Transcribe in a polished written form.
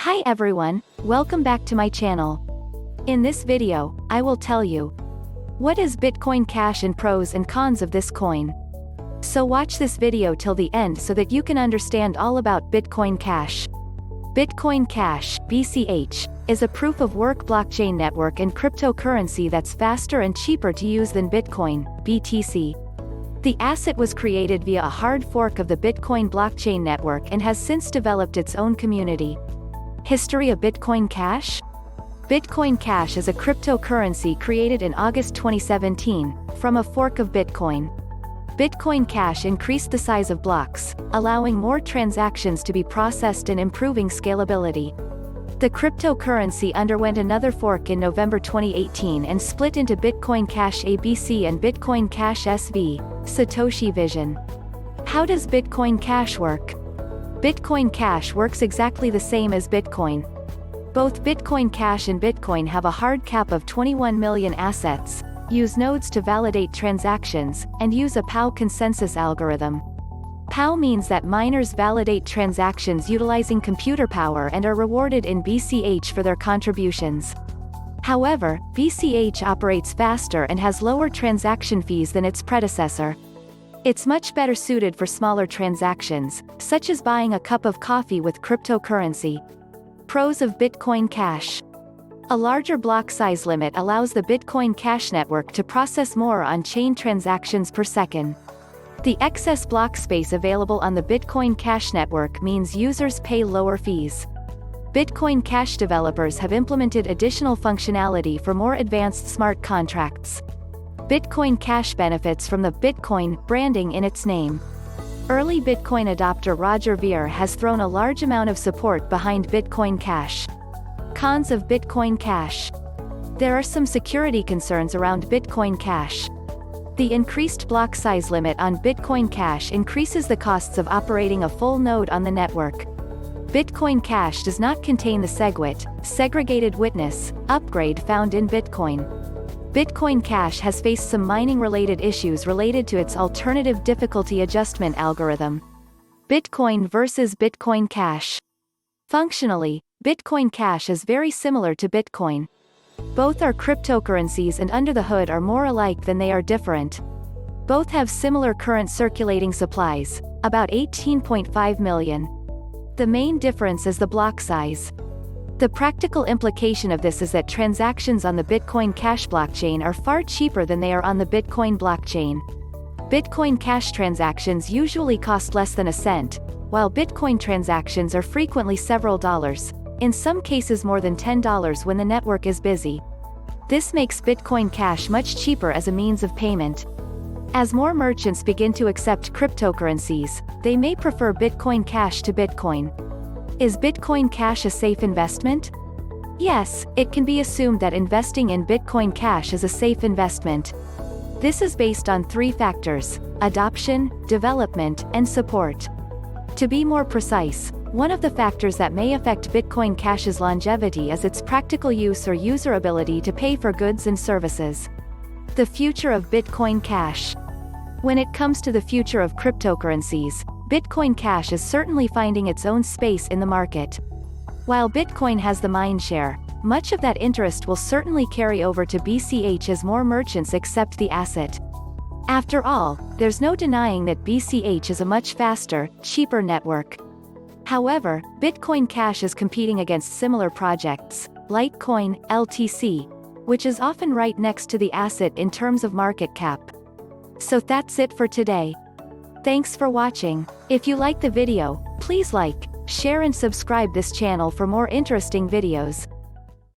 Hi everyone, welcome back to my channel. In this video, I will tell you what is Bitcoin Cash and pros and cons of this coin. So watch this video till the end so that you can understand all about Bitcoin Cash. Bitcoin Cash, BCH, is a proof-of-work blockchain network and cryptocurrency that's faster and cheaper to use than Bitcoin, BTC. The asset was created via a hard fork of the Bitcoin blockchain network and has since developed its own community. History of Bitcoin Cash? Bitcoin Cash is a cryptocurrency created in August 2017, from a fork of Bitcoin. Bitcoin Cash increased the size of blocks, allowing more transactions to be processed and improving scalability. The cryptocurrency underwent another fork in November 2018 and split into Bitcoin Cash ABC and Bitcoin Cash SV, Satoshi Vision. How does Bitcoin Cash work? Bitcoin Cash works exactly the same as Bitcoin. Both Bitcoin Cash and Bitcoin have a hard cap of 21 million assets, use nodes to validate transactions, and use a PoW consensus algorithm. PoW means that miners validate transactions utilizing computer power and are rewarded in BCH for their contributions. However, BCH operates faster and has lower transaction fees than its predecessor. It's much better suited for smaller transactions, such as buying a cup of coffee with cryptocurrency. Pros of Bitcoin Cash. A larger block size limit allows the Bitcoin Cash network to process more on-chain transactions per second. The excess block space available on the Bitcoin Cash network means users pay lower fees. Bitcoin Cash developers have implemented additional functionality for more advanced smart contracts. Bitcoin Cash benefits from the Bitcoin branding in its name. Early Bitcoin adopter Roger Ver has thrown a large amount of support behind Bitcoin Cash. Cons of Bitcoin Cash. There are some security concerns around Bitcoin Cash. The increased block size limit on Bitcoin Cash increases the costs of operating a full node on the network. Bitcoin Cash does not contain the SegWit, segregated witness, upgrade found in Bitcoin. Bitcoin Cash has faced some mining-related issues related to its alternative difficulty adjustment algorithm. Bitcoin versus Bitcoin Cash. Functionally, Bitcoin Cash is very similar to Bitcoin. Both are cryptocurrencies and under the hood are more alike than they are different. Both have similar current circulating supplies, about 18.5 million. The main difference is the block size. The practical implication of this is that transactions on the Bitcoin Cash blockchain are far cheaper than they are on the Bitcoin blockchain. Bitcoin Cash transactions usually cost less than a cent, while Bitcoin transactions are frequently several dollars, in some cases more than $10 when the network is busy. This makes Bitcoin Cash much cheaper as a means of payment. As more merchants begin to accept cryptocurrencies, they may prefer Bitcoin Cash to Bitcoin. Is Bitcoin Cash a safe investment? Yes, it can be assumed that investing in Bitcoin Cash is a safe investment. This is based on three factors: adoption, development, and support. To be more precise, one of the factors that may affect Bitcoin Cash's longevity is its practical use or user ability to pay for goods and services. The future of Bitcoin Cash. When it comes to the future of cryptocurrencies, Bitcoin Cash is certainly finding its own space in the market. While Bitcoin has the mindshare, much of that interest will certainly carry over to BCH as more merchants accept the asset. After all, there's no denying that BCH is a much faster, cheaper network. However, Bitcoin Cash is competing against similar projects, Litecoin, LTC, which is often right next to the asset in terms of market cap. So that's it for today. Thanks for watching. If you like the video, please like, share and subscribe this channel for more interesting videos.